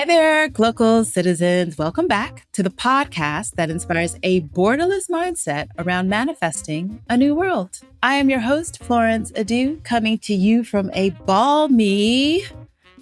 there, Glocal citizens. Welcome back to the podcast that inspires a borderless mindset around manifesting a new world. I am your host, Florence Adu, coming to you from a balmy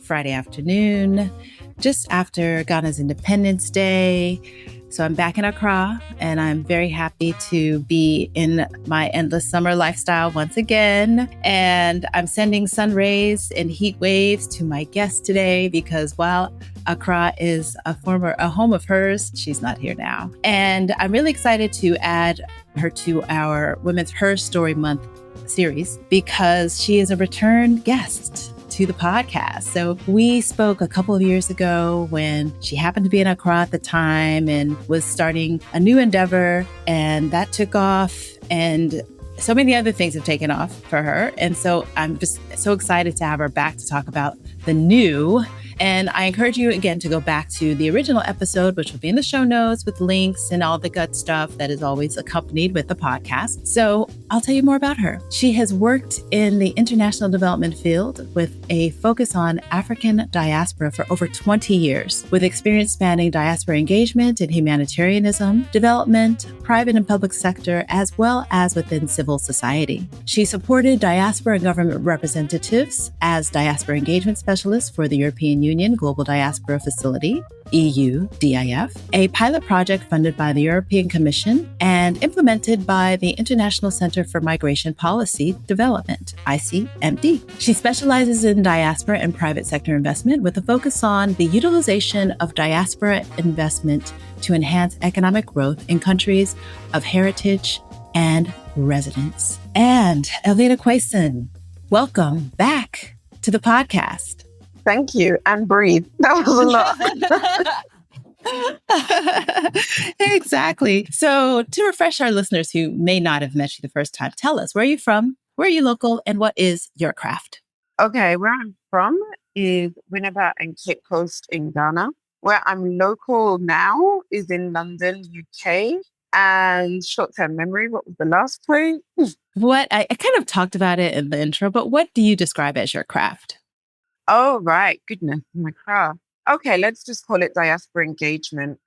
Friday afternoon, just after Ghana's Independence Day. So I'm back in Accra, and I'm very happy to be in my endless summer lifestyle once again. And I'm sending sun rays and heat waves to my guest today because while Accra is a home of hers, she's not here now. And I'm really excited to add her to our Women's Her Story Month series because she is a return guest to the podcast. So we spoke a couple of years ago when she happened to be in Accra at the time and was starting a new endeavor, and that took off, and so many other things have taken off for her. And so I'm just so excited to have her back to talk about the new. And I encourage you again to go back to the original episode, which will be in the show notes with links and all the good stuff that is always accompanied with the podcast. So I'll tell you more about her. She has worked in the international development field with a focus on African diaspora for over 20 years, with experience spanning diaspora engagement in humanitarianism, development, private and public sector, as well as within civil society. She supported diaspora and government representatives as diaspora engagement specialist for the European Union Global Diaspora Facility, EU DIF, a pilot project funded by the European Commission and implemented by the International Center for Migration Policy Development, ICMD. She specializes in diaspora and private sector investment with a focus on the utilization of diaspora investment to enhance economic growth in countries of heritage and residence. And Elvina Quaison, welcome back to the podcast. Thank you. And breathe. That was a lot. Exactly. So to refresh our listeners who may not have met you the first time, tell us, where are you from? Where are you local? And what is your craft? Okay. Where I'm from is Winneba and Cape Coast in Ghana. Where I'm local now is in London, UK. And short-term memory, what was the last point? I kind of talked about it in the intro, but what do you describe as your craft? Oh, right. Goodness, my craft. Okay, let's just call it diaspora engagement.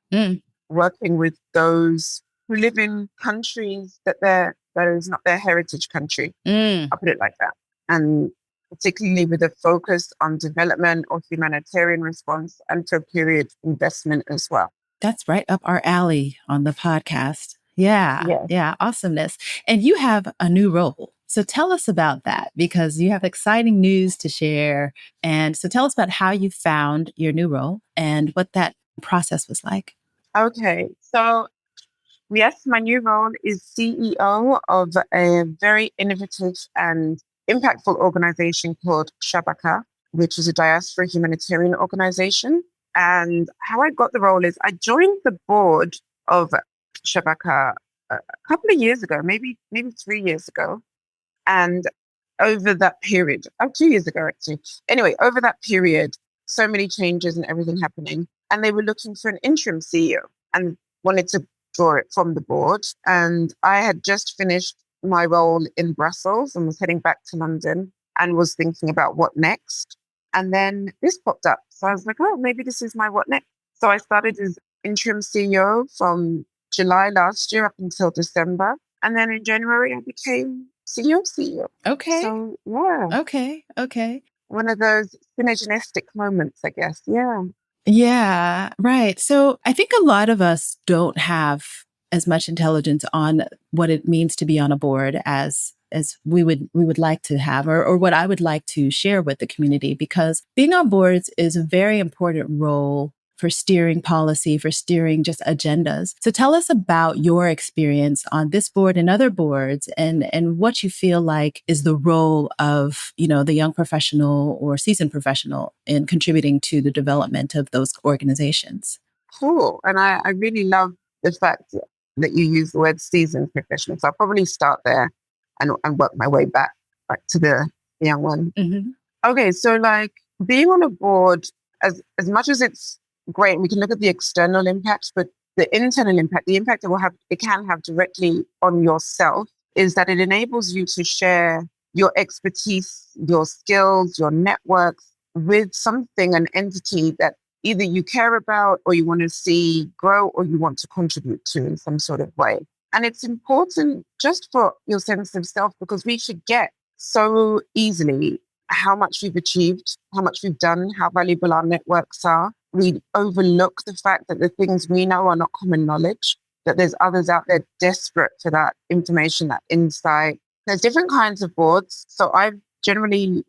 Working with those who live in countries that is not their heritage country. I'll put it like that. And particularly with a focus on development or humanitarian response and to period investment as well. That's right up our alley on the podcast. Yeah, awesomeness. And you have a new role. So tell us about that, because you have exciting news to share. And so tell us about how you found your new role and what that process was like. Okay. So yes, my new role is CEO of a very innovative and impactful organization called Shabaka, which is a diaspora humanitarian organization. And how I got the role is I joined the board of Shabaka a couple of years ago, maybe 3 years ago. And over that period, 2 years ago, actually. Anyway, over that period, so many changes and everything happening. And they were looking for an interim CEO and wanted to draw it from the board. And I had just finished my role in Brussels and was heading back to London and was thinking about what next. And then this popped up. So I was like, oh, maybe this is my what next. So I started as interim CEO from July last year up until December. And then in January, I became CEO. Okay. So, yeah. Okay. One of those synergistic moments, I guess. Yeah. Yeah, right. So I think a lot of us don't have as much intelligence on what it means to be on a board as we would like to have, or what I would like to share with the community, because being on boards is a very important role for steering policy, for steering just agendas. So tell us about your experience on this board and other boards, and what you feel like is the role of, the young professional or seasoned professional in contributing to the development of those organizations. Cool. And I really love the fact that you use the word seasoned professional. So I'll probably start there and work my way back to the young one. Mm-hmm. Okay. So like being on a board, as much as it's great, we can look at the external impacts, but the internal impact, the impact it can have directly on yourself, is that it enables you to share your expertise, your skills, your networks with an entity that either you care about or you want to see grow or you want to contribute to in some sort of way. And it's important just for your sense of self, because we forget so easily how much we've achieved, how much we've done, how valuable our networks are. We overlook the fact that the things we know are not common knowledge, that there's others out there desperate for that information, that insight. There's different kinds of boards. So I've generally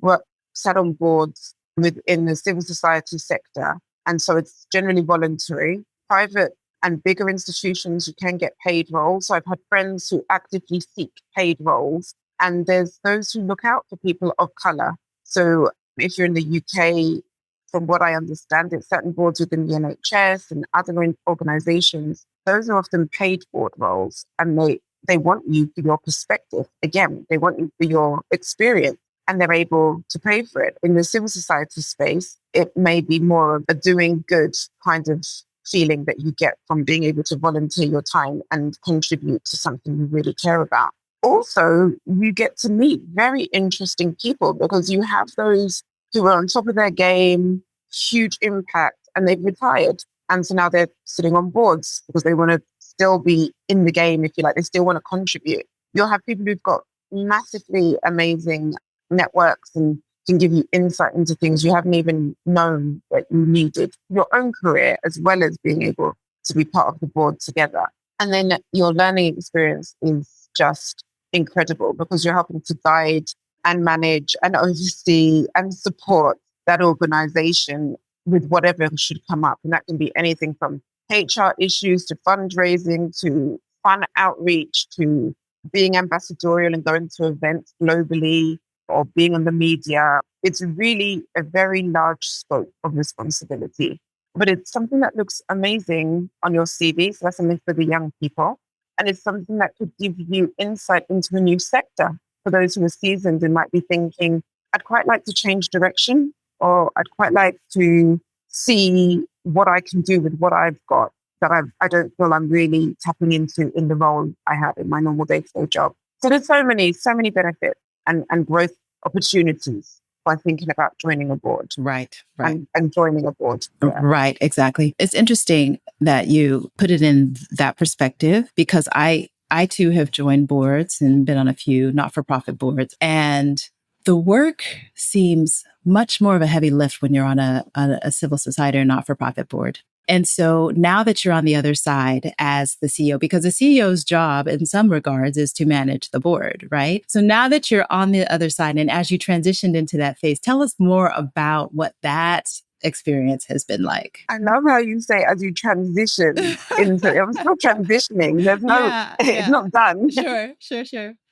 sat on boards within the civil society sector. And so it's generally voluntary. Private and bigger institutions, you can get paid roles. So I've had friends who actively seek paid roles. And there's those who look out for people of colour. So if you're in the UK, from what I understand, it's certain boards within the NHS and other organisations. Those are often paid board roles, and they want you for your perspective. Again, they want you for your experience, and they're able to pay for it. In the civil society space, it may be more of a doing good kind of feeling that you get from being able to volunteer your time and contribute to something you really care about. Also, you get to meet very interesting people, because you have those who are on top of their game, huge impact, and they've retired. And so now they're sitting on boards because they want to still be in the game, if you like. They still want to contribute. You'll have people who've got massively amazing networks and can give you insight into things you haven't even known that you needed for your own career, as well as being able to be part of the board together. And then your learning experience is just incredible, because you're helping to guide and manage and oversee and support that organization with whatever should come up. And that can be anything from HR issues to fundraising to fun outreach to being ambassadorial and going to events globally or being on the media. It's really a very large scope of responsibility, but it's something that looks amazing on your CV. So that's something for the young people. And it's something that could give you insight into a new sector. For those who are seasoned and might be thinking, I'd quite like to change direction, or I'd quite like to see what I can do with what I've got that I don't feel I'm really tapping into in the role I have in my normal day-to-day job. So there's so many benefits and growth opportunities by thinking about joining a board. Right. And joining a board. Yeah. Right, exactly. It's interesting that you put it in that perspective, because I too have joined boards and been on a few not-for-profit boards. And the work seems much more of a heavy lift when you're on a civil society or not-for-profit board. And so now that you're on the other side as the CEO, because the CEO's job in some regards is to manage the board, right? So now that you're on the other side, and as you transitioned into that phase, tell us more about what that experience has been like. I love how you say as you transition into, I'm still transitioning. There's no, it's not done. Sure.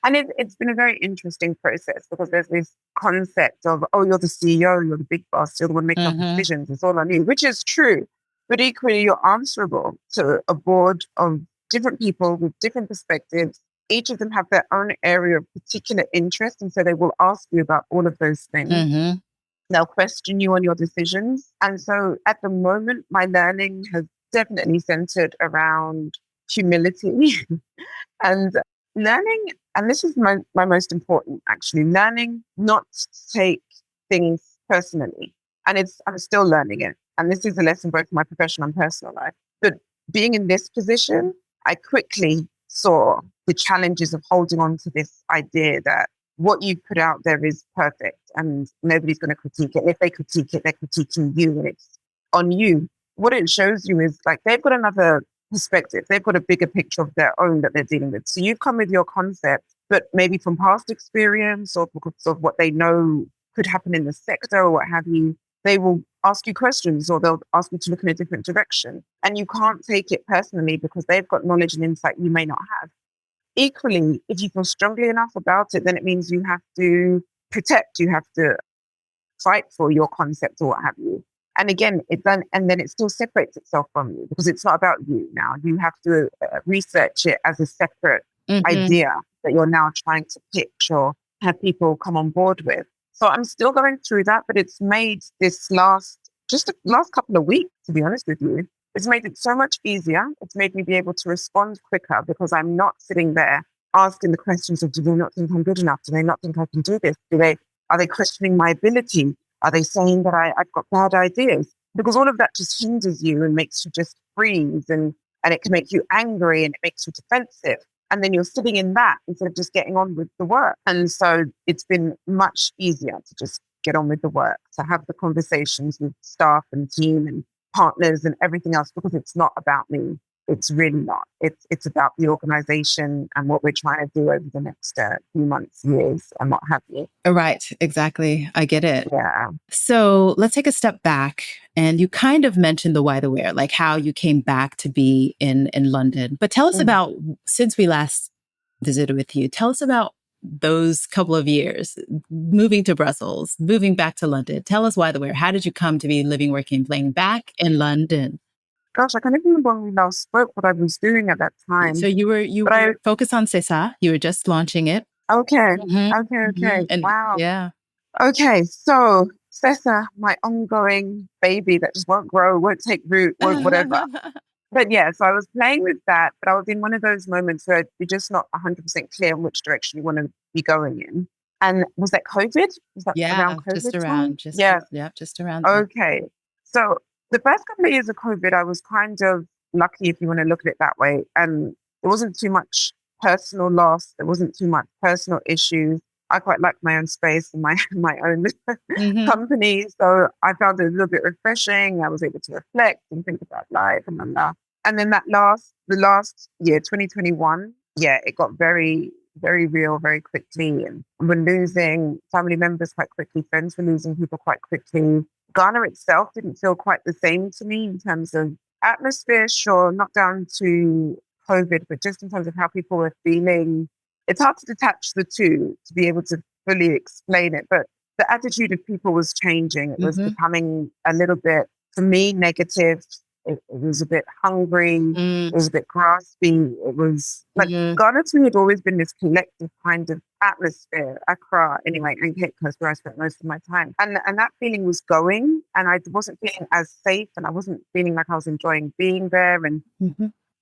And it's been a very interesting process, because there's this concept of, oh, you're the CEO, you're the big boss, you're the one making up decisions, it's all on you, which is true. But equally, you're answerable to a board of different people with different perspectives. Each of them have their own area of particular interest. And so they will ask you about all of those things. Mm-hmm. They'll question you on your decisions. And so at the moment, my learning has definitely centered around humility and learning. And this is my most important, actually, learning not to take things personally. And I'm still learning it. And this is a lesson both in my professional and personal life. But being in this position, I quickly saw the challenges of holding on to this idea that what you put out there is perfect and nobody's going to critique it. And if they critique it, they're critiquing you, and it's on you. What it shows you is like they've got another perspective. They've got a bigger picture of their own that they're dealing with. So you've come with your concept, but maybe from past experience or because of what they know could happen in the sector or what have you, they will ask you questions or they'll ask you to look in a different direction. And you can't take it personally because they've got knowledge and insight you may not have. Equally, if you feel strongly enough about it, then it means you have to protect, you have to fight for your concept or what have you. And again, then it still separates itself from you because it's not about you now. You have to research it as a separate idea that you're now trying to pitch or have people come on board with. So I'm still going through that, but it's made this last couple of weeks, to be honest with you, it's made it so much easier. It's made me be able to respond quicker because I'm not sitting there asking the questions of, do they not think I'm good enough? Do they not think I can do this? Are they questioning my ability? Are they saying that I've got bad ideas? because all of that just hinders you and makes you just freeze, and it can make you angry and it makes you defensive. And then you're sitting in that instead of just getting on with the work. And so it's been much easier to just get on with the work, to have the conversations with staff and team and partners and everything else, because it's not about me. It's really not. It's about the organization and what we're trying to do over the next few months, years, and what have you. Right. Exactly. I get it. Yeah. So let's take a step back. And you kind of mentioned the why, the where, like how you came back to be in London. But tell us about, since we last visited with you, tell us about those couple of years, moving to Brussels, moving back to London. Tell us why, the where. How did you come to be living, working, playing back in London? Gosh, I can't even remember when we last spoke what I was doing at that time. So you were focused on CESA. You were just launching it. Okay. Okay. And wow. Yeah. Okay. So CESA, my ongoing baby that just won't grow, won't take root, won't whatever. But yeah, so I was playing with that, but I was in one of those moments where you're just not 100% clear on which direction you want to be going in. And was that COVID? Was that around COVID? Just around. Just around. Okay. So the first couple of years of COVID, I was kind of lucky, if you want to look at it that way. And there wasn't too much personal loss. There wasn't too much personal issues. I quite liked my own space and my own company. So I found it a little bit refreshing. I was able to reflect and think about life and all that. And then the last year, 2021, it got very, very real very quickly. And we're losing family members quite quickly. Friends were losing people quite quickly. Ghana itself didn't feel quite the same to me in terms of atmosphere, sure, not down to COVID, but just in terms of how people were feeling. It's hard to detach the two to be able to fully explain it, but the attitude of people was changing. It was becoming a little bit, for me, negative. It was a bit hungry. It was a bit graspy. It was like Ghana to me had always been this collective kind of atmosphere. Accra, anyway, and Cape Coast, where I spent most of my time. And that feeling was going, and I wasn't feeling as safe, and I wasn't feeling like I was enjoying being there. And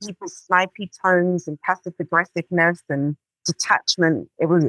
people's snipey tones and passive aggressiveness and detachment. It was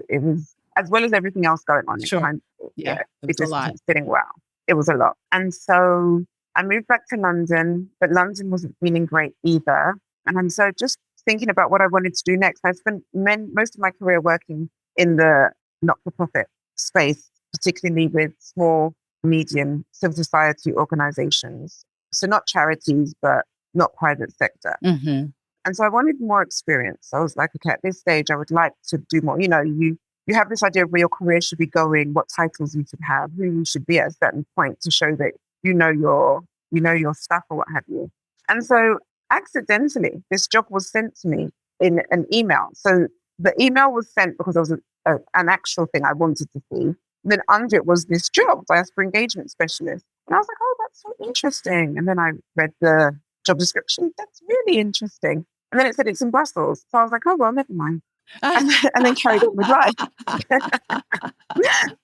as well as everything else going on. Sure. It just wasn't sitting well. It was a lot. And so I moved back to London, but London wasn't feeling great either. And I'm so just thinking about what I wanted to do next. I spent most of my career working in the not-for-profit space, particularly with small, medium civil society organizations. So not charities, but not private sector. And so I wanted more experience. I was like, okay, at this stage, I would like to do more. You know, you have this idea of where your career should be going, what titles you should have, who you should be at a certain point to show that you know your stuff or what have you. And so accidentally, this job was sent to me in an email. So the email was sent because it was an actual thing I wanted to see. And then under it was this job, Diaspora Engagement Specialist. And I was like, oh, that's so interesting. And then I read the job description. That's really interesting. And then it said it's in Brussels. So I was like, oh, well, never mind. And then carried on with life.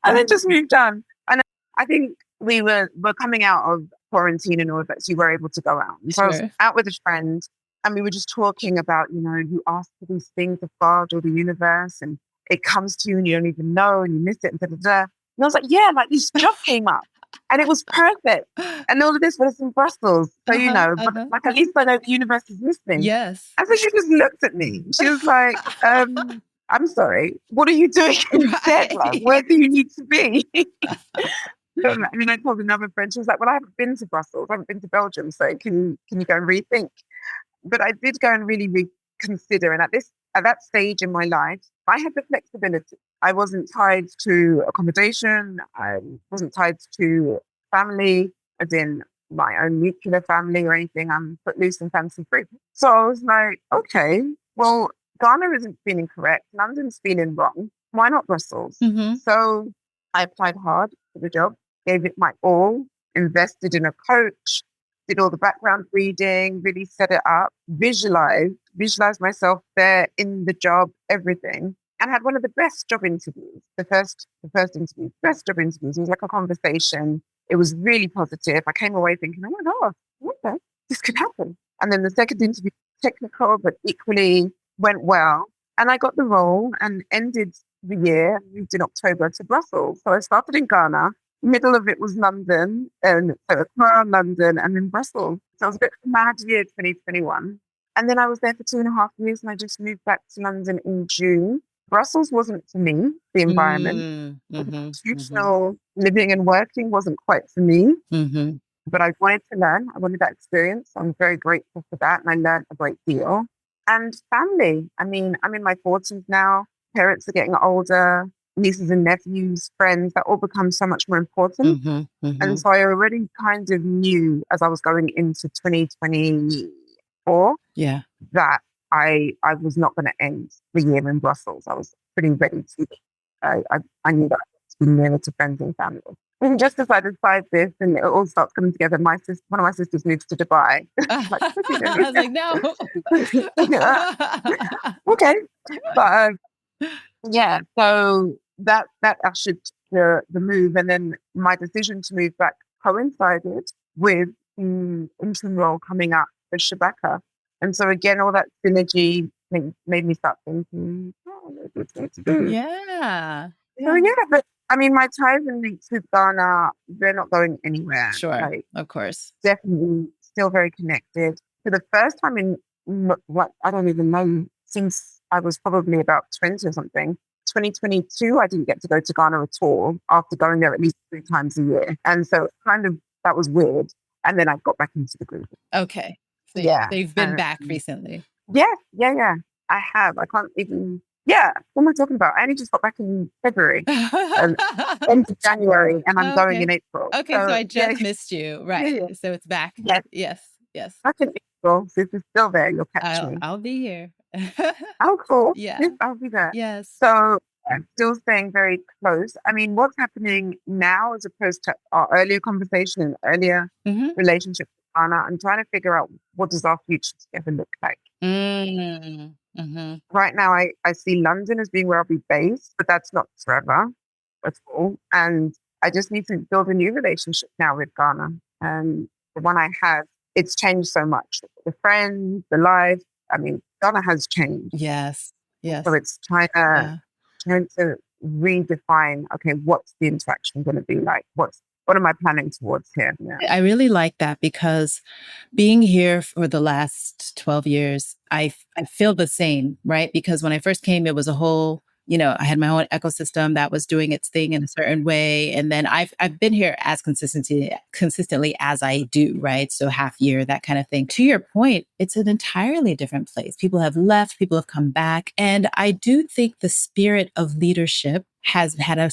And then just moved on. And I think we were coming out of quarantine and all of that, so you were able to go out. And so I was out with a friend, and we were just talking about, you ask for these things of God or the universe, and it comes to you and you don't even know, and you miss it, and da-da-da. And I was like, yeah, like this job came up. And it was perfect. And all of this was in Brussels. So, but like at least I know the universe is listening. Yes. And so she just looked at me. She was like, I'm sorry, what are you doing instead? Like, where do you need to be? And then I told another friend, she was like, well, I haven't been to Brussels. I haven't been to Belgium. So can you go and rethink? But I did go and really reconsider. And at that stage in my life, I had the flexibility. I wasn't tied to accommodation. I wasn't tied to family, as in my own nuclear family or anything. I'm footloose and fancy free. So I was like, okay, well, Ghana isn't feeling correct. London's feeling wrong. Why not Brussels? So I applied hard for the job, gave it my all, invested in a coach, did all the background reading, really set it up, visualized myself there in the job, everything. And had one of the best job interviews. The first interview, best job interviews. It was like a conversation. It was really positive. I came away thinking, oh my God, okay, this could happen. And then the second interview, technical, but equally went well. And I got the role and ended the year, moved in October to Brussels. So I started in Ghana, middle of it was London, and so Accra, London, and then Brussels. So it was a bit of a mad year, 2021. And then I was there for 2.5 years, and I just moved back to London in June. Brussels wasn't for me, the environment. Institutional living and working wasn't quite for me, but I wanted to learn. I wanted that experience. I'm very grateful for that, and I learned a great deal. And family. I mean, I'm in my 40s now. Parents are getting older. Nieces and nephews, friends, that all becomes so much more important. And so I already kind of knew as I was going into 2024 that I was not going to end the year in Brussels. I was pretty ready to. I knew that I was to be nearer to friends and family. And just as I decide this and it all starts coming together, one of my sisters moves to Dubai. Like, I was like, no. Okay. But yeah, so that ushered the move. And then my decision to move back coincided with the interim role coming up for Shabaka. And so again, all that synergy made me start thinking, maybe it's going to do. Yeah. So but I mean, my ties and links with Ghana, they're not going anywhere. Sure, of course. Definitely still very connected. For the first time in I don't even know, since I was probably about 20 or something, 2022, I didn't get to go to Ghana at all after going there at least 3 times a year. And so that was weird. And then I got back into the group. Okay. So you've been back recently. Yeah. I have. I can't even. Yeah. What am I talking about? I only just got back in February, end of January, and I'm going in April. Okay, so I just missed you. Right. Yeah. So it's back. Yes. Back in April. So if it's still there, you'll catch me. I'll be here. Oh, cool. Yeah. Yes, I'll be there. Yes. So I'm still staying very close. I mean, what's happening now as opposed to our earlier conversation, earlier relationship with Ghana, I'm trying to figure out what does our future together look like. Right now, I see London as being where I'll be based, but that's not forever at all. And I just need to build a new relationship now with Ghana. And the one I have, it's changed so much. The friends, the life. I mean, Ghana has changed. Yes. So it's trying to redefine, okay, what's the interaction going to be like? What am I planning towards here? Yeah. I really like that because being here for the last 12 years, I feel the same, right? Because when I first came, it was a whole, I had my own ecosystem that was doing its thing in a certain way. And then I've been here as consistently as I do, right? So half year, that kind of thing. To your point, it's an entirely different place. People have left, people have come back. And I do think the spirit of leadership has had a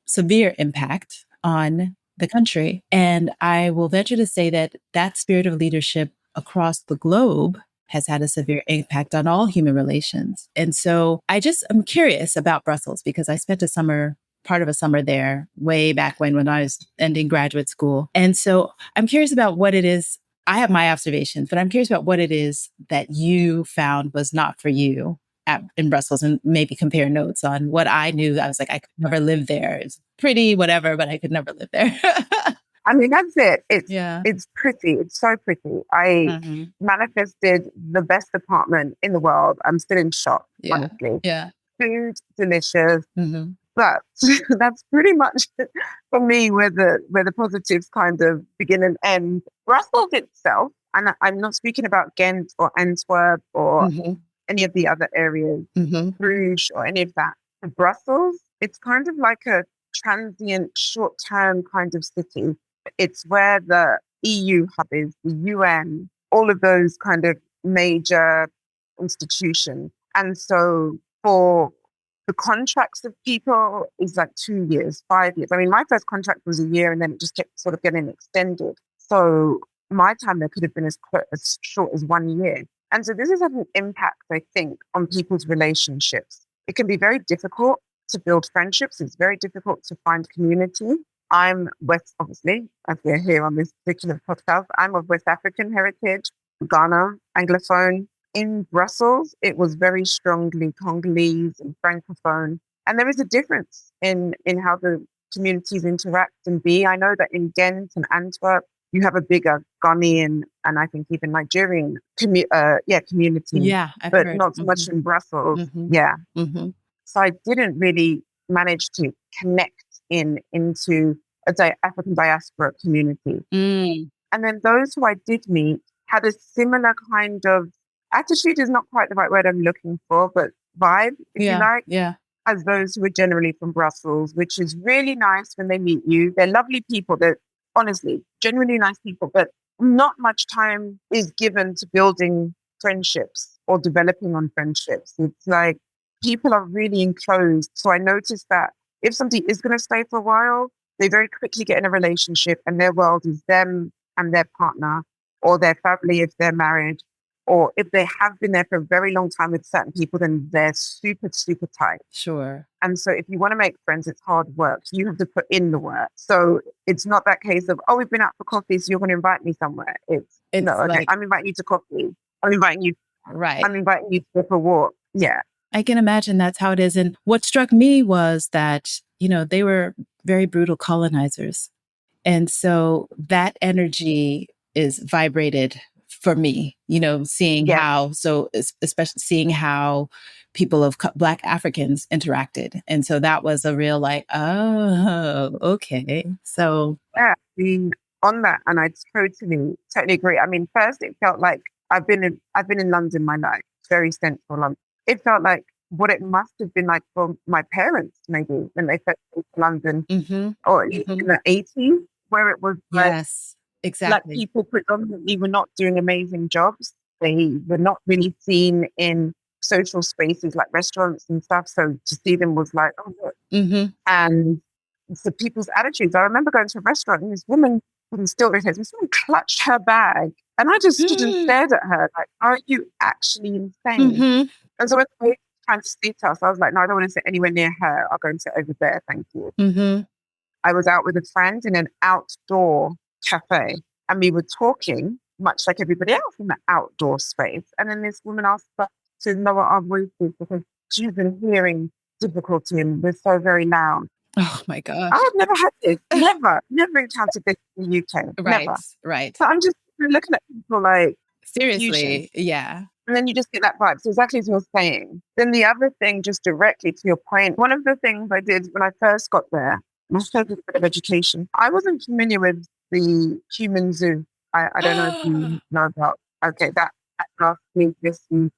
severe impact on the country. And I will venture to say that spirit of leadership across the globe has had a severe impact on all human relations. And so I'm curious about Brussels because I spent part of a summer there way back when I was ending graduate school. And so I'm curious about what it is. I have my observations, but I'm curious about what it is that you found was not for you in Brussels, and maybe compare notes on what I knew. I was like, I could never live there. It's pretty, whatever, but I could never live there. I mean, that's it. It's pretty. It's so pretty. I manifested the best apartment in the world. I'm still in shock, honestly. Yeah. Food, delicious. But that's pretty much for me where the positives kind of begin and end. Brussels itself, and I'm not speaking about Ghent or Antwerp or any of the other areas, Bruges or any of that. For Brussels, it's kind of like a transient, short-term kind of city. It's where the EU hub is, the UN, all of those kind of major institutions. And so for the contracts of people is like 2 years, 5 years. I mean, my first contract was a year and then it just kept sort of getting extended. So my time there could have been as short as 1 year. And so this has had an impact, I think, on people's relationships. It can be very difficult to build friendships. It's very difficult to find community. I'm West, obviously, as we're here on this particular podcast. I'm of West African heritage, Ghana, Anglophone. In Brussels, it was very strongly Congolese and Francophone. And there is a difference in how the communities interact and be. I know that in Ghent and Antwerp, you have a bigger Ghanaian and I think even Nigerian community. Yeah, but not so much in Brussels. Yeah. So I didn't really manage to connect into African diaspora community. Mm. And then those who I did meet had a similar kind of attitude is not quite the right word I'm looking for, but vibe, if you Yeah. like, Yeah. as those who are generally from Brussels, which is really nice when they meet you. They're lovely people. They're honestly, genuinely nice people, but not much time is given to building friendships or developing on friendships. It's like people are really enclosed. So I noticed that if somebody is going to stay for a while, they very quickly get in a relationship and their world is them and their partner or their family if they're married. Or if they have been there for a very long time with certain people, then they're super, super tight. Sure. And so if you want to make friends, it's hard work. You have to put in the work. So it's not that case of, oh, we've been out for coffee, so you're going to invite me somewhere. No, okay, like, I'm inviting you to coffee. I'm inviting you right. I'm inviting you to go for a walk. Yeah. I can imagine that's how it is. And what struck me was that, they were very brutal colonizers. And so that energy is vibrated for me, seeing Yeah. how, so especially seeing how people of Black Africans interacted. And so that was a real like, oh, okay. So Yeah. On that, and I totally agree. I mean, first it felt like I've been in London my life, very central London. It felt like what it must have been like for my parents, maybe when they first came to London, or in the 80s, where it was like, yes, Black exactly. people predominantly were not doing amazing jobs. They were not really seen in social spaces like restaurants and stuff. So to see them was like, oh, look. And so people's attitudes. I remember going to a restaurant and this woman, still irritates me, someone clutched her bag. And I just stood and stared at her like, are you actually insane? And so when they were trying to speak to us, I was like, no, I don't want to sit anywhere near her. I'll go and sit over there. Thank you. I was out with a friend in an outdoor cafe and we were talking much like everybody else in the outdoor space. And then this woman asked us to lower our voices because she had been hearing difficulty and we're so very loud. Oh my gosh. I've never had this. Never encountered this in the UK. Right, Never. right. So I'm just looking at people like, seriously, yeah. And then you just get that vibe. So exactly as you're saying. Then the other thing, just directly to your point, one of the things I did when I first got there, my focus a bit of education. I wasn't familiar with the human zoo. I don't know if you know about, okay, that last week, this week.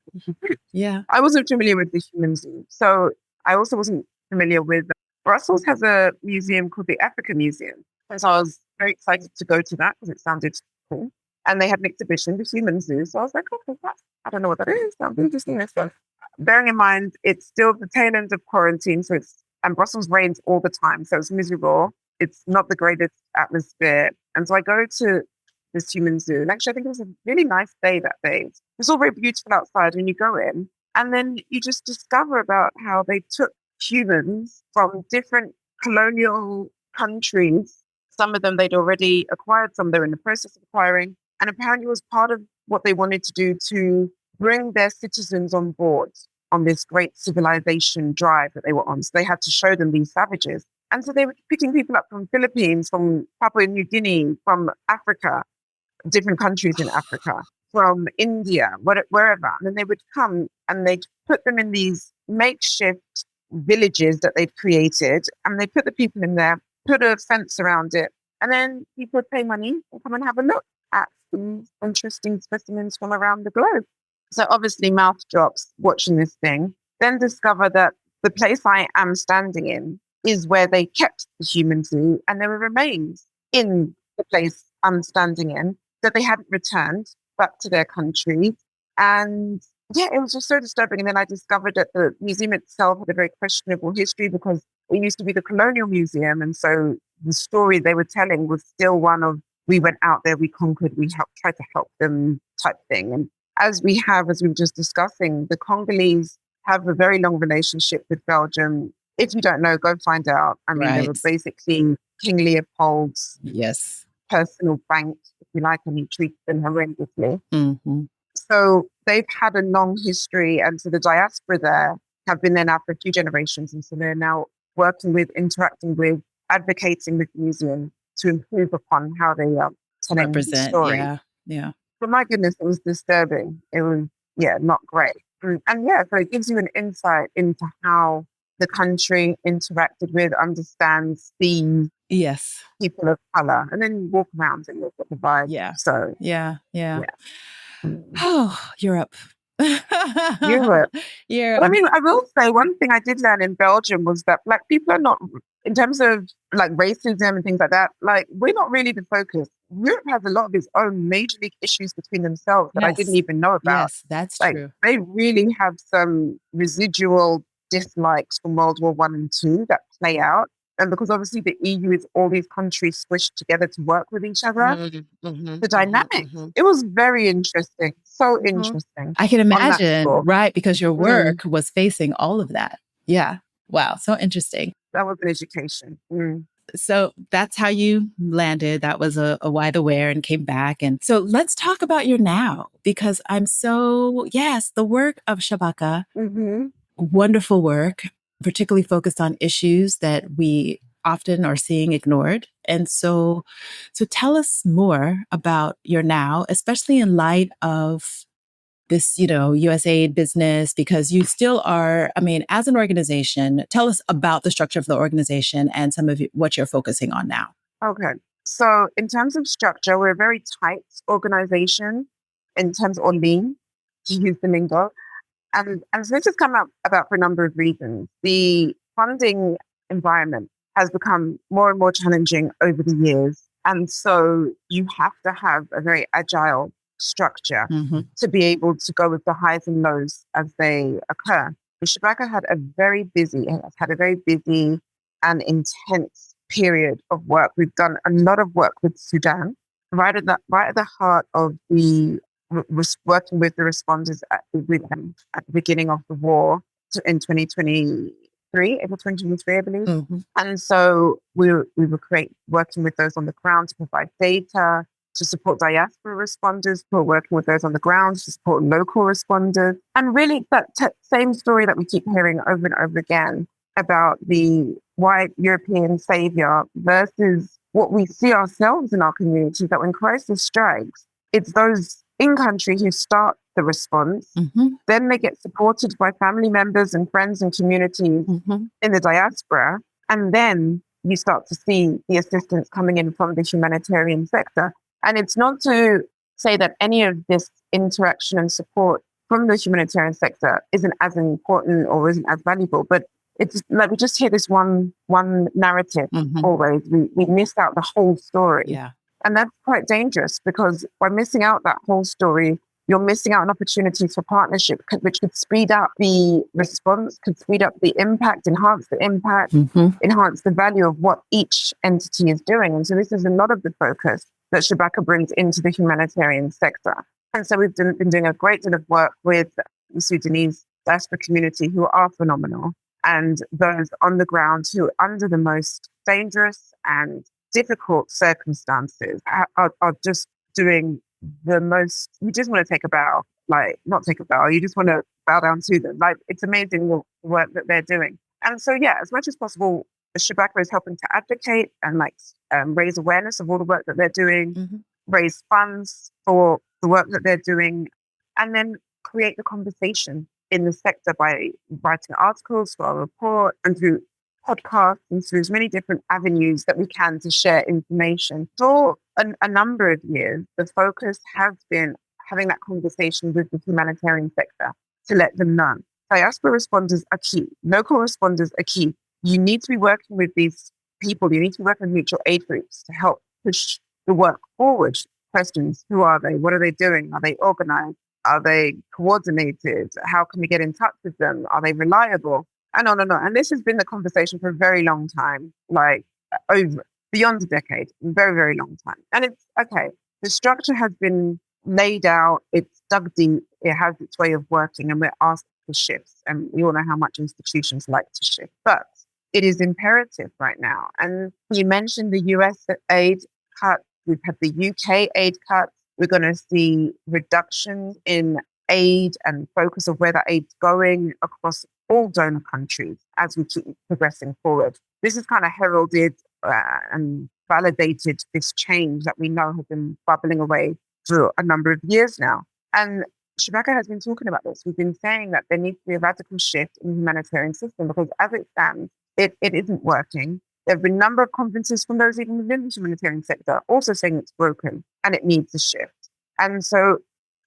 Yeah. I wasn't familiar with the human zoo. So I also wasn't familiar with, Brussels has a museum called the Africa Museum. And so I was very excited to go to that because it sounded cool. And they had an exhibition, the human zoo. So I was like, okay, I don't know what that is. Sounds interesting. This stuff. Bearing in mind, it's still the tail end of quarantine. And Brussels rains all the time. So it's miserable. It's not the greatest atmosphere. And so I go to this human zoo. And actually, I think it was a really nice day that day. It's all very beautiful outside when you go in. And then you just discover about how they took humans from different colonial countries. Some of them they'd already acquired, some they're in the process of acquiring. And apparently it was part of what they wanted to do to bring their citizens on board on this great civilization drive that they were on. So they had to show them these savages. And so they were picking people up from Philippines, from Papua New Guinea, from Africa, different countries in Africa, from India, wherever. And then they would come and they'd put them in these makeshift villages that they'd created. And they put the people in there, put a fence around it. And then people would pay money and come and have a look at these interesting specimens from around the globe. So obviously mouth drops watching this thing, then discover that the place I am standing in is where they kept the human zoo and there were remains in the place I'm standing in that they hadn't returned back to their country. And yeah, it was just so disturbing. And then I discovered that the museum itself had a very questionable history because it used to be the colonial museum. And so the story they were telling was still one of, we went out there, we conquered, we tried to help them type thing. And as we were just discussing, the Congolese have a very long relationship with Belgium. If you don't know, go find out. I mean, they were basically King Leopold's personal bank, if you like, and he treated them horrendously. So they've had a long history. And so the diaspora there have been there now for a few generations. And so they're now working with, interacting with, advocating with the museum to improve upon how they telling the story. Yeah. But my goodness, it was disturbing. It was, not great. And so it gives you an insight into how the country interacted with, understands, sees, Yes. people of color. And then you walk around and you'll get the vibe. Yeah. So, Yeah. Yeah. yeah. Mm. Oh, Europe. Europe. But I Europe. mean, I will say one thing I did learn in Belgium was that Black people are not, in terms of like racism and things like that, like we're not really the focus. Europe has a lot of its own major league issues between themselves that I didn't Yes. even know about. Yes, that's Like true. they really have some residual dislikes from World War One and Two that play out. And because obviously the EU is all these countries squished together to work with each other, the dynamics. It was very interesting. So interesting I can on that imagine, score. right? Because your Mm, work was facing all of that. Yeah. Wow. So interesting. that was an education. Mm. So that's how you landed. That was a why the where and came back. And so let's talk about your now, because yes, the work of Shabaka, Mm-hmm. wonderful work, particularly focused on issues that we often are seeing ignored. And so tell us more about your now, especially in light of this, USAID business, because you still are, I mean, as an organization, tell us about the structure of the organization and some of what you're focusing on now. Okay. So in terms of structure, we're a very tight organization in terms of lean, to use the lingo. And so this has come up about for a number of reasons. The funding environment has become more and more challenging over the years. And so you have to have a very agile structure to be able to go with the highs and lows as they occur. Shabaka has had a very busy and intense period of work. We've done a lot of work with Sudan, right at the heart of the working with the responders with them at the beginning of the war in 2023, April 2023, I believe. And so we were working with those on the ground to provide data, to support diaspora responders who are working with those on the ground, to support local responders. And really that same story that we keep hearing over and over again about the white European savior versus what we see ourselves in our communities, that when crisis strikes, it's those in country who start the response. Then they get supported by family members and friends and communities in the diaspora. And then you start to see the assistance coming in from the humanitarian sector. And it's not to say that any of this interaction and support from the humanitarian sector isn't as important or isn't as valuable, but it's like we just hear this one narrative always. We miss out the whole story. Yeah. And that's quite dangerous, because by missing out that whole story, you're missing out on opportunities for partnership, which could speed up the response, could speed up the impact, enhance the impact, enhance the value of what each entity is doing. And so this is a lot of the focus that Shabaka brings into the humanitarian sector. And so we've been doing a great deal of work with the Sudanese diaspora community, who are phenomenal, and those on the ground who are under the most dangerous and difficult circumstances are just doing the most. You just want to take a bow, like not take a bow, you just want to bow down to them. Like, it's amazing the work that they're doing. And so, yeah, as much as possible, Shabaka is helping to advocate and raise awareness of all the work that they're doing, raise funds for the work that they're doing, and then create the conversation in the sector by writing articles for our report and through podcasts and through as many different avenues that we can to share information. For a number of years, the focus has been having that conversation with the humanitarian sector to let them know. Diaspora responders are key. Local responders are key. You need to be working with these people. You need to be working with mutual aid groups to help push the work forward. Questions: who are they? What are they doing? Are they organized? Are they coordinated? How can we get in touch with them? Are they reliable? And on and on. And this has been the conversation for a very long time, like beyond a decade, a very, very long time. And it's okay. The structure has been laid out. It's dug deep. It has its way of working, and we're asked for shifts. And we all know how much institutions like to shift. But it is imperative right now. And you mentioned the US aid cut. We've had the UK aid cuts. We're going to see reductions in aid and focus of where that aid's going across all donor countries as we keep progressing forward. This has kind of heralded and validated this change that we know has been bubbling away for a number of years now. And Shabaka has been talking about this. We've been saying that there needs to be a radical shift in the humanitarian system, because as it stands, it isn't working. There have been a number of conferences from those even within the humanitarian sector also saying it's broken and it needs a shift. And so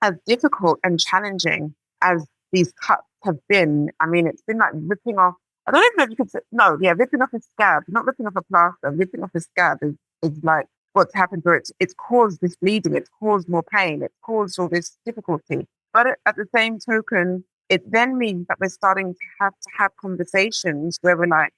as difficult and challenging as these cuts have been, I mean, it's been like ripping off, I don't even know if you could say, no, yeah, ripping off a scab, not ripping off a plaster, ripping off a scab is like what's happened where it's caused this bleeding, it's caused more pain, it's caused all this difficulty. But at the same token, it then means that we're starting to have conversations where we're like,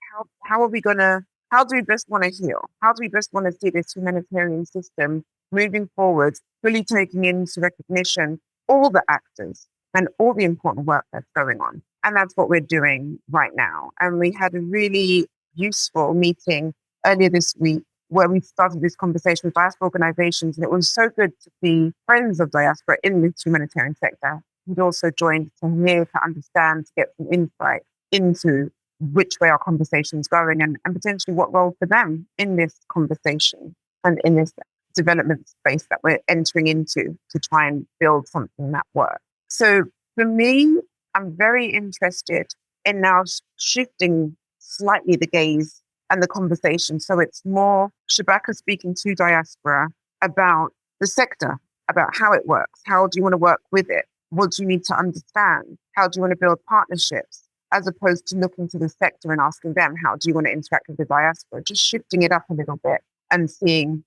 how are we going to, how do we best want to heal? How do we best want to see this humanitarian system moving forward, fully taking into recognition all the actors and all the important work that's going on? And that's what we're doing right now. And we had a really useful meeting earlier this week where we started this conversation with diaspora organizations. And it was so good to see friends of diaspora in this humanitarian sector who'd also joined to hear, to understand, to get some insight into which way our conversation's going and potentially what role for them in this conversation and in this development space that we're entering into to try and build something that works. So for me, I'm very interested in now shifting slightly the gaze and the conversation. So it's more Shabaka speaking to diaspora about the sector, about how it works. How do you want to work with it? What do you need to understand? How do you want to build partnerships? As opposed to looking to the sector and asking them, how do you want to interact with the diaspora? Just shifting it up a little bit and seeing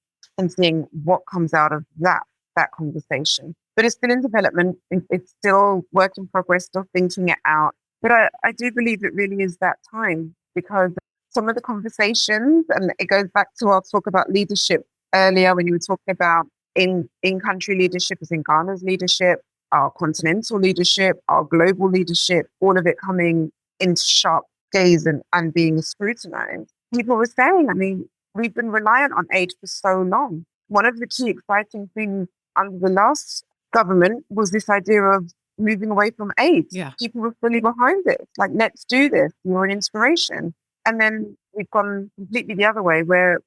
what comes out of that conversation. But it's still in development. It's still work in progress, still thinking it out. But I do believe it really is that time, because some of the conversations, and it goes back to our talk about leadership earlier when you were talking about in-country leadership, as in Ghana's leadership, our continental leadership, our global leadership, all of it coming into sharp gaze and being scrutinized. People were saying, I mean, we've been reliant on aid for so long. One of the key exciting things under the last government was this idea of moving away from aid. Yeah. People were fully behind it. Like, let's do this. You're an inspiration. And then we've gone completely the other way where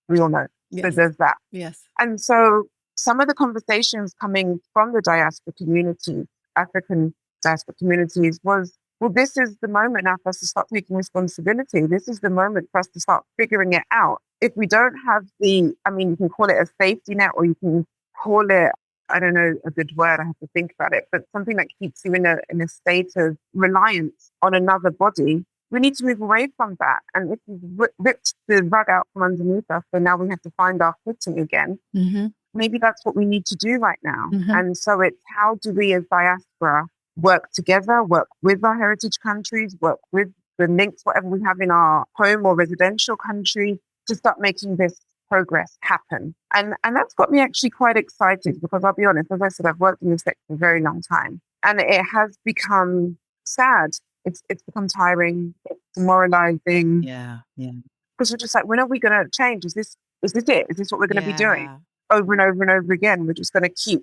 we all know. Yes. So there's that. Yes. And so some of the conversations coming from the diaspora community, African diaspora communities, was, well, this is the moment now for us to start taking responsibility. This is the moment for us to start figuring it out. If we don't have you can call it a safety net, or you can call it, I don't know a good word, I have to think about it, but something that keeps you in a state of reliance on another body, we need to move away from that. And if we've ripped the rug out from underneath us, so now we have to find our footing again. Mm-hmm. Maybe that's what we need to do right now. Mm-hmm. And so it's, how do we as diaspora work together, work with our heritage countries, work with the links, whatever we have in our home or residential country, to start making this progress happen. And that's got me actually quite excited, because I'll be honest, as I said, I've worked in this sector for a very long time, and it has become sad. It's become tiring, it's demoralizing. Yeah. Because we're just like, when are we going to change? Is this it? Is this what we're going to be doing? Over and over and over again, we're just going to keep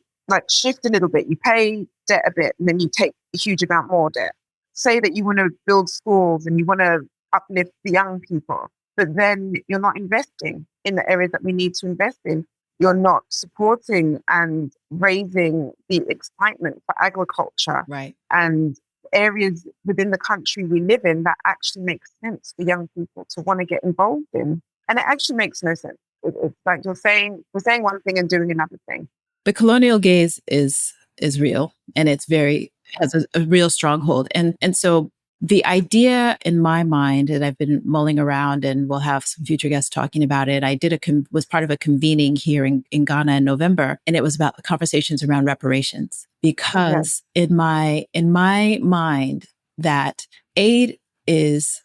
shift a little bit. You pay debt a bit and then you take a huge amount more debt. Say that you want to build schools and you want to uplift the young people, but then you're not investing in the areas that we need to invest in. You're not supporting and raising the excitement for agriculture, right, and areas within the country we live in that actually makes sense for young people to want to get involved in. And it actually makes no sense. It's like we're saying one thing and doing another thing. The colonial gaze is real, and it's has a real stronghold. And so the idea in my mind, and I've been mulling around, and we'll have some future guests talking about it. I was part of a convening here in Ghana in November, and it was about the conversations around reparations. Because in my mind, that aid is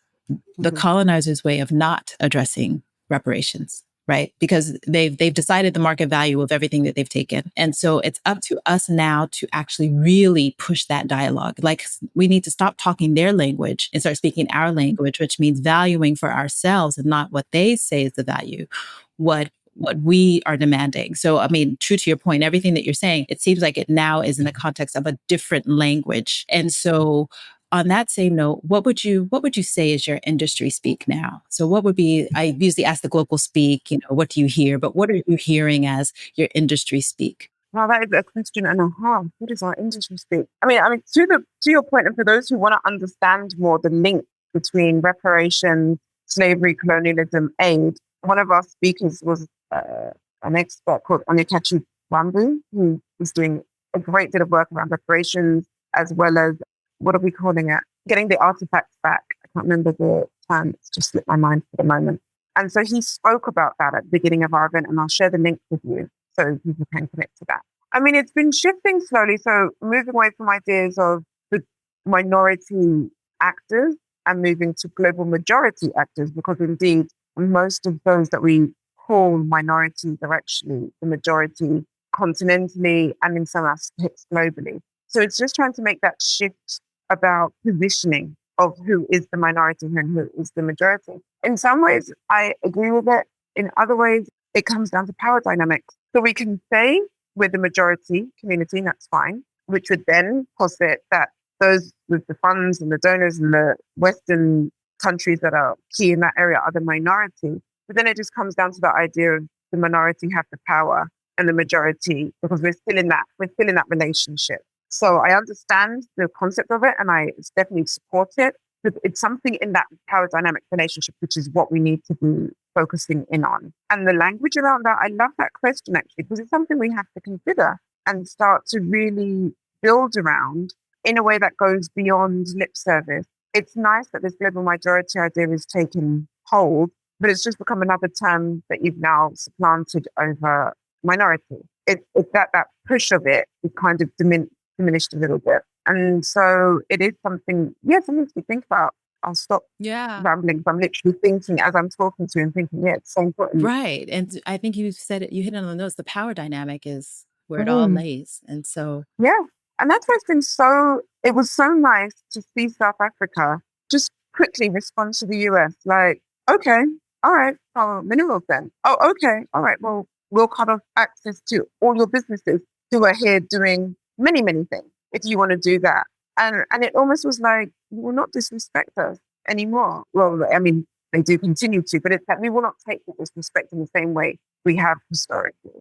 the colonizers' way of not addressing reparations. Right? Because they've decided the market value of everything that they've taken. And so it's up to us now to actually really push that dialogue. Like, we need to stop talking their language and start speaking our language, which means valuing for ourselves and not what they say is the value, what we are demanding. So, I mean, true to your point, everything that you're saying, it seems like it now is in the context of a different language. And so on that same note, what would you say is your industry speak now? So what would be, I usually ask the Glocal speak, what do you hear? But what are you hearing as your industry speak? Well, that is a question and a half. What is our industry speak? I mean, to your point, and for those who want to understand more the link between reparations slavery, colonialism, aid. One of our speakers was an expert called Onyekachi Wambu, who was doing a great deal of work around reparations, as well as, what are we calling it? Getting the artifacts back. I can't remember the term. It's just slipped my mind for the moment. And so he spoke about that at the beginning of our event, and I'll share the link with you so people can connect to that. I mean, it's been shifting slowly. So moving away from ideas of the minority actors and moving to global majority actors, because indeed, most of those that we call minorities are actually the majority continentally and in some aspects globally. So it's just trying to make that shift about positioning of who is the minority and who is the majority. In some ways, I agree with it. In other ways, it comes down to power dynamics. So we can say we're the majority community, and that's fine, which would then posit that those with the funds and the donors and the Western countries that are key in that area are the minority. But then it just comes down to the idea of the minority have the power and the majority, because we're still in that relationship. So I understand the concept of it, and I definitely support it. But it's something in that power dynamic relationship, which is what we need to be focusing in on. And the language around that, I love that question actually, because it's something we have to consider and start to really build around in a way that goes beyond lip service. It's nice that this global majority idea is taking hold, but it's just become another term that you've now supplanted over minority. It's that push of it is kind of diminished a little bit. And so it is something to think about. I'll stop rambling. I'm literally thinking as I'm talking to you and thinking, it's so important. Right. And I think you said it, you hit it on the nose. The power dynamic is where it all lays. And so. Yeah. And that's why it was so nice to see South Africa just quickly respond to the US. Like, okay, all right, minerals then. Oh, okay, all right, well, we'll cut off access to all your businesses who are here doing many, many things if you want to do that. And it almost was like, you will not disrespect us anymore. Well, I mean, they do continue to, but it's that we will not take the disrespect in the same way we have historically.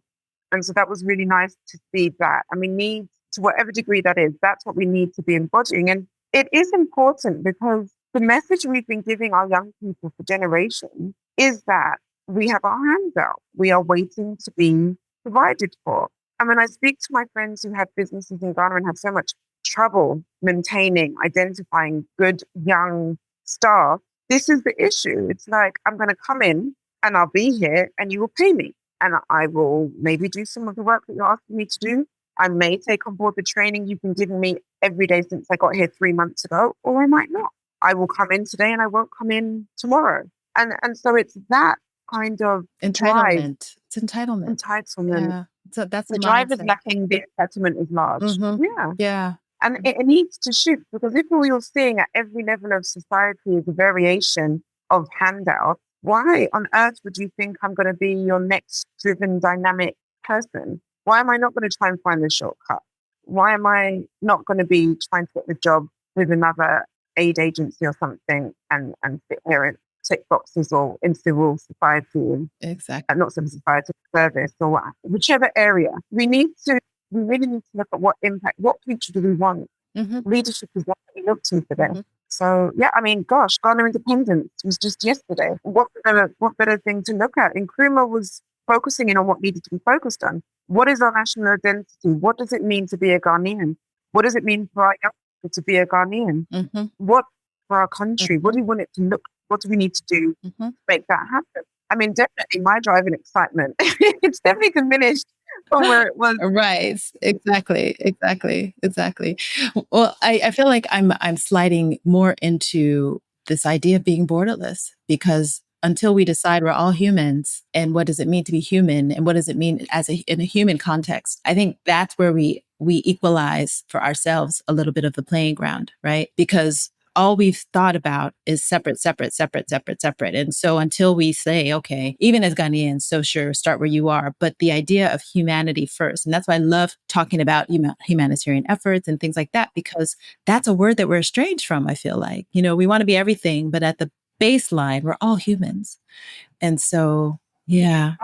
And so that was really nice to see that. And we need, to whatever degree that is, that's what we need to be embodying. And it is important because the message we've been giving our young people for generations is that we have our hands out. We are waiting to be provided for. And when I speak to my friends who have businesses in Ghana and have so much trouble maintaining, identifying good young staff, this is the issue. It's like, I'm going to come in and I'll be here and you will pay me. And I will maybe do some of the work that you're asking me to do. I may take on board the training you've been giving me every day since I got here 3 months ago, or I might not. I will come in today and I won't come in tomorrow. And so it's that kind of entitlement. Drive. It's entitlement. Yeah. So that's the drive is lacking, the entitlement is large. Yeah. And it needs to shift, because if all you're seeing at every level of society is a variation of handout, why on earth would you think I'm going to be your next driven, dynamic person? Why am I not going to try and find the shortcut? Why am I not going to be trying to get the job with another aid agency or something and sit here and tick boxes, or in civil society? Exactly. Not civil society, service, or whichever area. We really need to look at what impact, what future do we want? Leadership is what we look to for them. So, yeah, I mean, gosh, Ghana independence was just yesterday. What better thing to look at? Nkrumah was focusing in on what needed to be focused on. What is our national identity? What does it mean to be a Ghanaian? What does it mean for our young people to be a Ghanaian? What for our country? What do we want it to look? What do we need to do to make that happen? I mean, definitely my drive and excitement, it's definitely diminished from where it was. Right. Exactly. Well, I feel like I'm sliding more into this idea of being borderless, because until we decide we're all humans, and what does it mean to be human, and what does it mean in a human context, I think that's where we equalize for ourselves a little bit of the playing ground, right? Because all we've thought about is separate. And so until we say, okay, even as Ghanaians, so sure, start where you are, but the idea of humanity first. And that's why I love talking about humanitarian efforts and things like that, because that's a word that we're estranged from, I feel like. We want to be everything, but at the baseline, we're all humans. And so, yeah.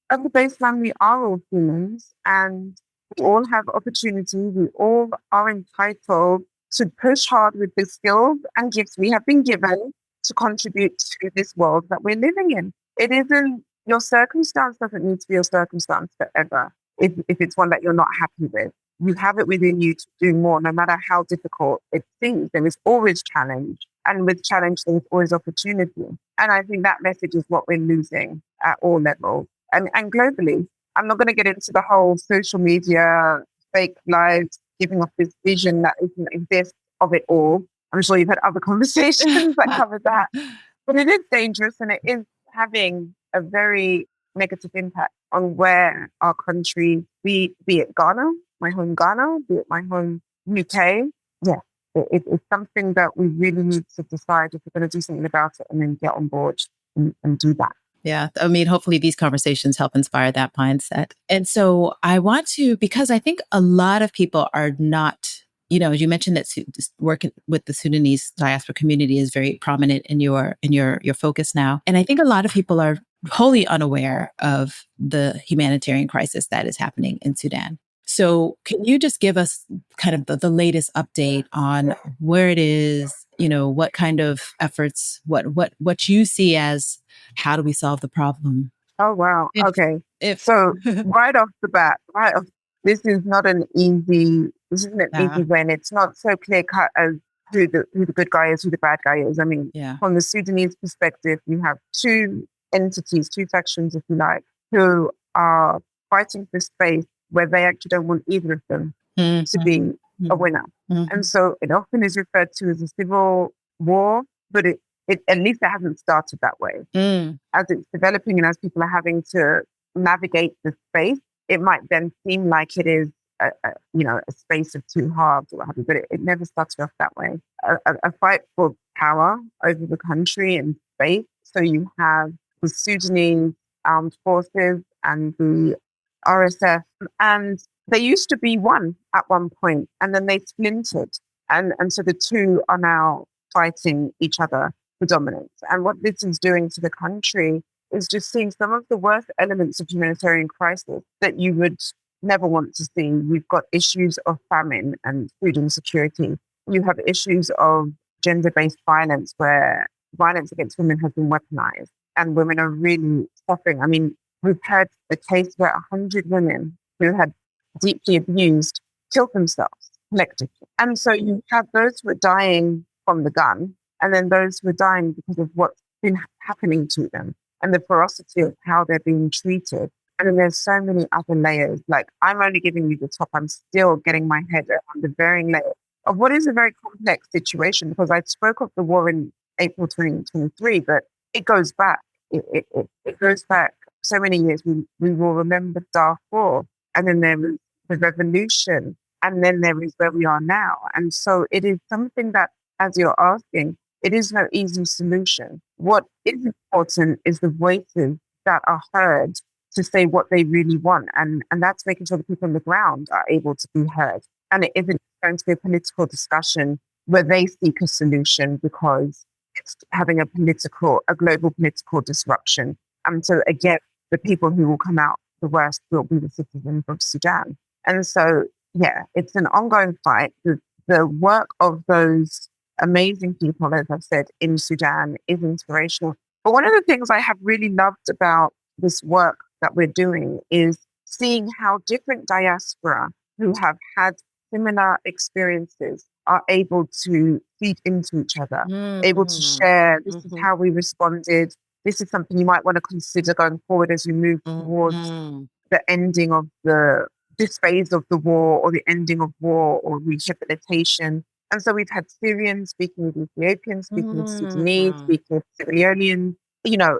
At the baseline, we are all humans, and we all have opportunity. We all are entitled to push hard with the skills and gifts we have been given to contribute to this world that we're living in. It isn't, your circumstance doesn't need to be your circumstance forever. If it's one that you're not happy with, you have it within you to do more, no matter how difficult it seems. There is always challenge. And with challenge, there's always opportunity. And I think that message is what we're losing at all levels and globally. I'm not going to get into the whole social media, fake lives, giving off this vision that doesn't exist of it all. I'm sure you've had other conversations that cover that. But it is dangerous, and it is having a very negative impact on where our country, be it Ghana, my home Ghana, be it my home UK. Yeah, it's something that we really need to decide if we're going to do something about it, and then get on board and do that. Yeah. I mean, hopefully these conversations help inspire that mindset. And so I want to, because I think a lot of people are not, as you mentioned that working with the Sudanese diaspora community is very prominent in your focus now. And I think a lot of people are wholly unaware of the humanitarian crisis that is happening in Sudan. So can you just give us kind of the latest update on where it is, what kind of efforts, what you see as, how do we solve the problem? Oh, wow. Okay. So right off the bat, this isn't an easy win. It's not so clear cut as who the good guy is, who the bad guy is. I mean, from the Sudanese perspective, you have two entities, two factions, if you like, who are fighting for space where they actually don't want either of them to be a winner. And so it often is referred to as a civil war, but it at least it hasn't started that way. As it's developing and as people are having to navigate the space, it might then seem like it is a space of two halves or what have you, but it never started off that way. A fight for power over the country and space. So you have the Sudanese armed forces and the RSF, and they used to be one at one point, and then they splintered. And so the two are now fighting each other for dominance. And what this is doing to the country is just seeing some of the worst elements of humanitarian crisis that you would never want to see. You've got issues of famine and food insecurity. You have issues of gender-based violence, where violence against women has been weaponized and women are really suffering. I mean, we've had a case where 100 women who had deeply abused killed themselves collectively. And so you have those who are dying from the gun, and then those who are dying because of what's been happening to them and the ferocity of how they're being treated. And then there's so many other layers. Like, I'm only giving you the top. I'm still getting my head around the varying layers of what is a very complex situation, because I spoke of the war in April 2023, but it goes back. It goes back so many years. We will remember Darfur, and then there was the revolution, and then there is where we are now. And so it is something that, as you're asking, it is no easy solution. What is important is the voices that are heard to say what they really want. And that's making sure the people on the ground are able to be heard. And it isn't going to be a political discussion where they seek a solution because it's having a global political disruption. And so again, the people who will come out the worst will be the citizens of Sudan. And so, yeah, it's an ongoing fight. The work of those amazing people, as I've said, in Sudan is inspirational. But one of the things I have really loved about this work that we're doing is seeing how different diaspora who have had similar experiences are able to feed into each other, able to share, this is how we responded. This is something you might want to consider going forward as we move towards the ending of this phase of the war, or the ending of war, or rehabilitation. And so we've had Syrians speaking with Ethiopians, speaking with Sudanese, speaking with Sierra Leoneans.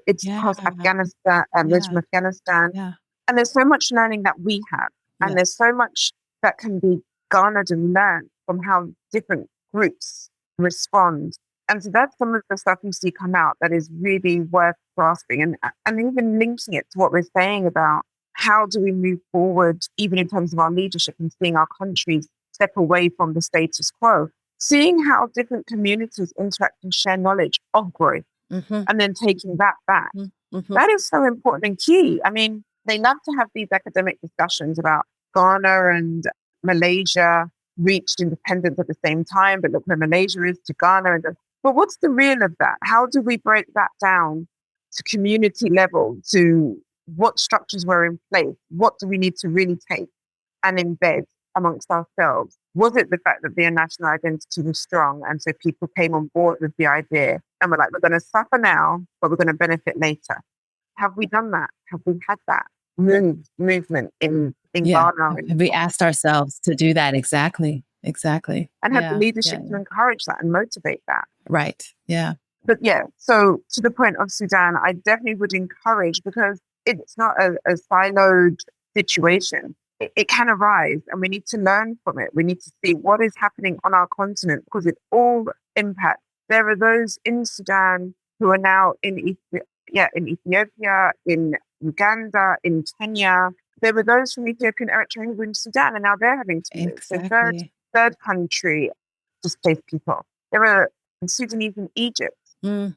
It's across Afghanistan and from Afghanistan. Yeah. And there's so much learning that we have. And there's so much that can be garnered and learned from how different groups respond. And so that's some of the stuff you see come out that is really worth grasping, and even linking it to what we're saying about how do we move forward, even in terms of our leadership, and seeing our countries step away from the status quo, seeing how different communities interact and share knowledge of growth, and then taking that back. That is so important and key. I mean, they love to have these academic discussions about Ghana and Malaysia reached independence at the same time, but look where Malaysia is to Ghana. But what's the real of that? How do we break that down to community level, to what structures were in place? What do we need to really take and embed amongst ourselves? Was it the fact that their national identity was strong and so people came on board with the idea and were like, we're going to suffer now, but we're going to benefit later? Have we done that? Have we had that movement in Yeah. Ghana? Have we asked ourselves to do that? Exactly. Exactly. And have the Yeah. leadership to encourage that and motivate that? Right. Yeah. But yeah, so to the point of Sudan, I definitely would encourage, because it's not a siloed situation. It can arise and we need to learn from it. We need to see what is happening on our continent, because it all impacts. There are those in Sudan who are now in Ethiopia, in Uganda, in Kenya. There were those from Ethiopia and Eritrea who were in Sudan, and now they're having to move. So third country displaced people. There are Sudanese in Egypt.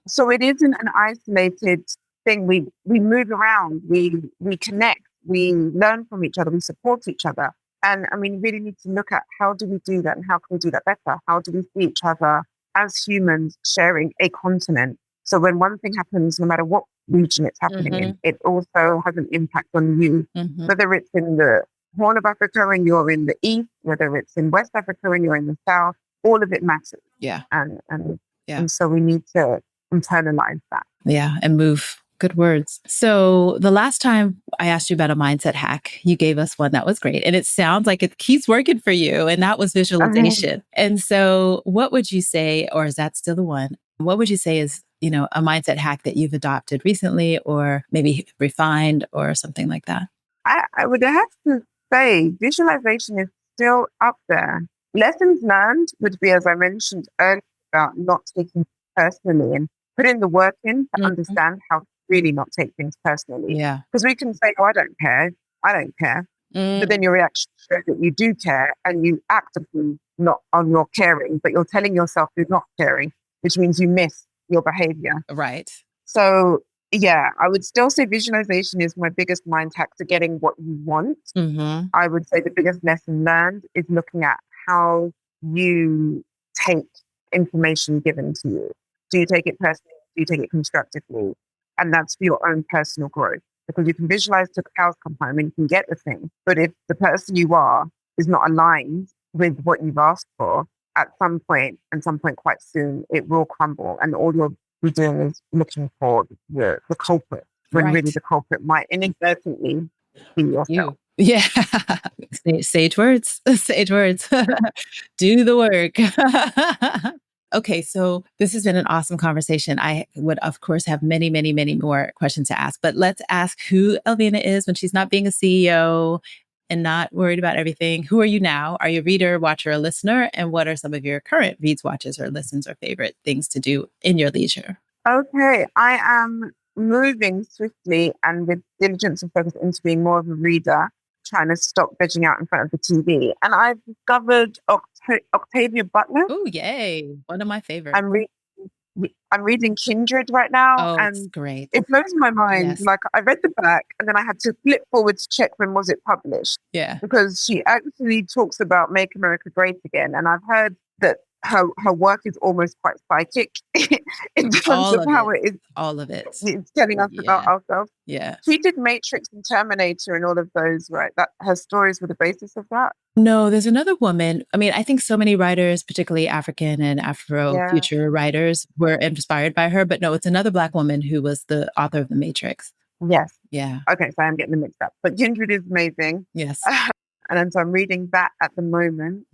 So it isn't an isolated thing. We move around, we connect, we learn from each other, we support each other. And I mean, really need to look at how do we do that and how can we do that better? How do we see each other as humans sharing a continent? So when one thing happens, no matter what region it's happening in, it also has an impact on you, whether it's in the Horn of Africa and you're in the East, whether it's in West Africa and you're in the South, all of it matters. Yeah. And so we need to internalize that. Yeah. And move. Good words. So the last time I asked you about a mindset hack, you gave us one that was great. And it sounds like it keeps working for you. And that was visualization. And so what would you say, or is that still the one? What would you say is, a mindset hack that you've adopted recently or maybe refined or something like that? I would have to say visualization is still up there. Lessons learned would be, as I mentioned earlier, about not taking personally and putting the work in to understand how to really not take things personally. Yeah. Because we can say, oh, I don't care. But then your reaction shows that you do care and you act upon not on your caring, but you're telling yourself you're not caring, which means you miss your behavior. Right. So yeah, I would still say visualization is my biggest mind hack to getting what you want. I would say the biggest lesson learned is looking at how you take information given to you. Do you take it personally? Do you take it constructively? And that's for your own personal growth. Because you can visualize till the cows come home and you can get the thing. But if the person you are is not aligned with what you've asked for, at some point quite soon, it will crumble. And all you'll be doing is looking for the culprit, when really the culprit might inadvertently be yourself. Yeah. Sage words. Sage words. Do the work. Okay, so this has been an awesome conversation. I would, of course, have many, many, many more questions to ask, but let's ask who Elvina is when she's not being a CEO and not worried about everything. Who are you now? Are you a reader, watcher, or listener? And what are some of your current reads, watches, or listens or favorite things to do in your leisure? Okay, I am moving swiftly and with diligence and focus into being more of a reader, trying to stop vegging out in front of the TV. And I've discovered Octavia Butler. Oh, yay. One of my favorites. I'm reading Kindred right now. Oh, and it's great. It blows my mind. Yes. Like, I read the back and then I had to flip forward to check when was it published. Yeah. Because she actually talks about Make America Great Again. And I've heard that her work is almost quite psychic in terms of how it is. All of it. It's telling us about ourselves. Yeah. She did Matrix and Terminator and all of those, right? That her stories were the basis of that. No, there's another woman. I mean, I think so many writers, particularly African and Afro-future writers, were inspired by her. But no, it's another Black woman who was the author of The Matrix. Yes. Yeah. Okay, so I'm getting them mixed up. But Kindred is amazing. Yes. And so I'm reading that at the moment.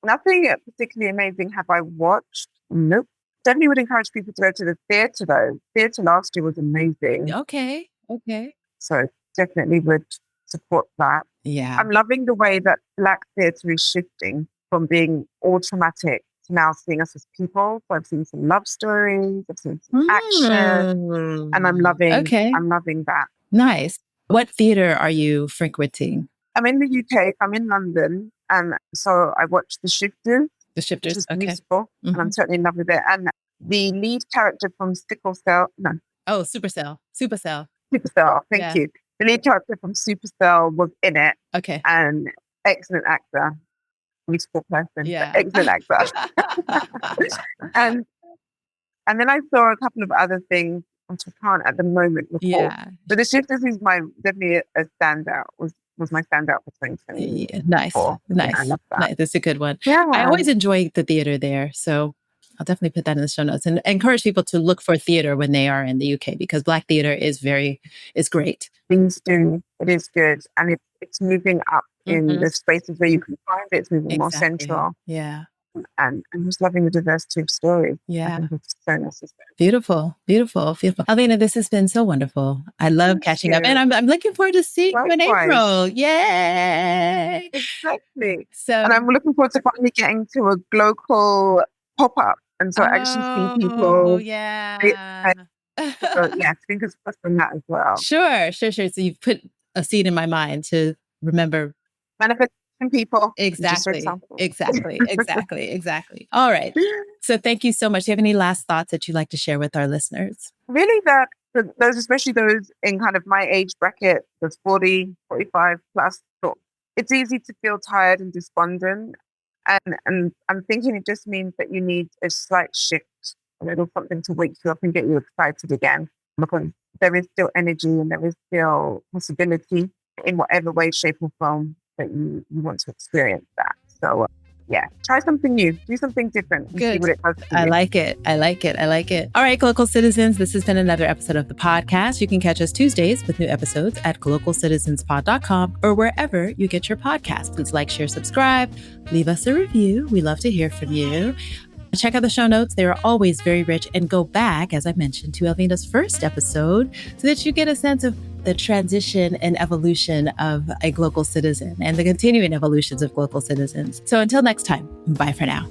Nothing particularly amazing have I watched. Nope. Definitely would encourage people to go to the theatre, though. Theatre last year was amazing. Okay. So definitely would support that. Yeah. I'm loving the way that Black theatre is shifting from being all traumatic to now seeing us as people. So I've seen some love stories, I've seen some action, and I'm loving that. Nice. What theatre are you frequenting? I'm in the UK. I'm in London. And so I watched The Shifters. The Shifters, which is beautiful. And I'm totally in love with it. And the lead character from Supercell. Supercell, thank you. The lead character from Supercell was in it. Okay. And excellent actor. Beautiful person. Yeah. Excellent actor. And And then I saw a couple of other things which I can't at the moment recall. Yeah. But the shifters is my definitely a standout. Was my standout for 2024. Yeah, nice. Yeah, I love that. Nice. That's a good one. Yeah. I always enjoy the theater there. So I'll definitely put that in the show notes and encourage people to look for theater when they are in the UK, because Black theater is great. Things do. It is good. And it's moving up in Mhm. the spaces where you can find it. It's moving more Exactly. central. Yeah. And I'm just loving the diversity of stories. Yeah. I think it's so necessary. Beautiful. Elvina, this has been so wonderful. I love catching up, and I'm looking forward to seeing you in Likewise. April. Yay! Exactly. So, And I'm looking forward to finally getting to a Glocal pop-up. And so I actually see people. Yeah. So, yeah, fingers crossed on that as well. Sure. So you've put a seed in my mind to remember. Manifesting people. Exactly. All right. So thank you so much. Do you have any last thoughts that you'd like to share with our listeners? Really, that those, especially those in kind of my age bracket, that's 40, 45 plus, so it's easy to feel tired and despondent. And I'm thinking it just means that you need a slight shift, a little something to wake you up and get you excited again. Because there is still energy and there is still possibility in whatever way, shape, or form that you want to experience that. So, yeah, try something new, do something different, and see what it does. I like it. All right, Glocal Citizens, this has been another episode of the podcast. You can catch us Tuesdays with new episodes at glocalcitizenspod.com or wherever you get your podcasts. Please like, share, subscribe, leave us a review. We love to hear from you. Check out the show notes. They are always very rich, and go back, as I mentioned, to Elvina's first episode so that you get a sense of the transition and evolution of a Glocal citizen and the continuing evolutions of Glocal citizens. So until next time, bye for now.